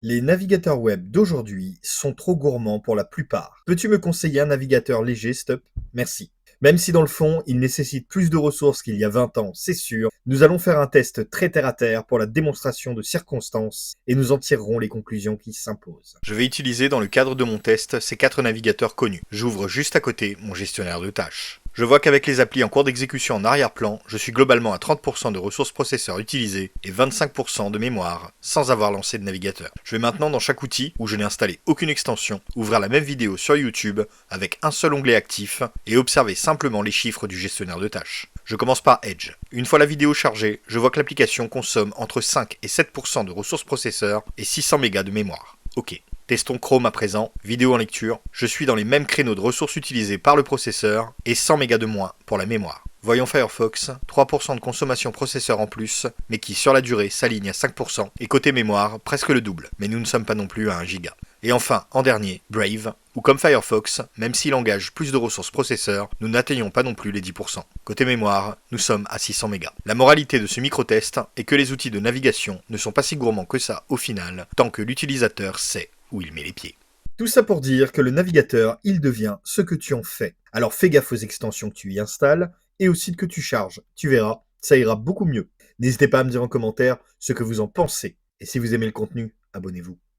Les navigateurs web d'aujourd'hui sont trop gourmands pour la plupart. Peux-tu me conseiller un navigateur léger, stop? Merci. Même si dans le fond, il nécessite plus de ressources qu'il y a 20 ans, c'est sûr, nous allons faire un test très terre-à-terre pour la démonstration de circonstances et nous en tirerons les conclusions qui s'imposent. Je vais utiliser dans le cadre de mon test ces 4 navigateurs connus. J'ouvre juste à côté mon gestionnaire de tâches. Je vois qu'avec les applis en cours d'exécution en arrière-plan, je suis globalement à 30% de ressources processeurs utilisées et 25% de mémoire sans avoir lancé de navigateur. Je vais maintenant dans chaque outil où je n'ai installé aucune extension, ouvrir la même vidéo sur YouTube avec un seul onglet actif et observer simplement les chiffres du gestionnaire de tâches. Je commence par Edge. Une fois la vidéo chargée, je vois que l'application consomme entre 5 et 7% de ressources processeurs et 600 mégas de mémoire. Ok. Testons Chrome à présent, vidéo en lecture, je suis dans les mêmes créneaux de ressources utilisées par le processeur et 100 mégas de moins pour la mémoire. Voyons Firefox, 3% de consommation processeur en plus, mais qui sur la durée s'aligne à 5%, et côté mémoire, presque le double, mais nous ne sommes pas non plus à 1 giga. Et enfin, en dernier, Brave, où comme Firefox, même s'il engage plus de ressources processeurs, nous n'atteignons pas non plus les 10%. Côté mémoire, nous sommes à 600 mégas. La moralité de ce micro-test est que les outils de navigation ne sont pas si gourmands que ça au final, tant que l'utilisateur sait où il met les pieds. Tout ça pour dire que le navigateur, il devient ce que tu en fais. Alors fais gaffe aux extensions que tu y installes et aux sites que tu charges. Tu verras, ça ira beaucoup mieux. N'hésitez pas à me dire en commentaire ce que vous en pensez. Et si vous aimez le contenu, abonnez-vous.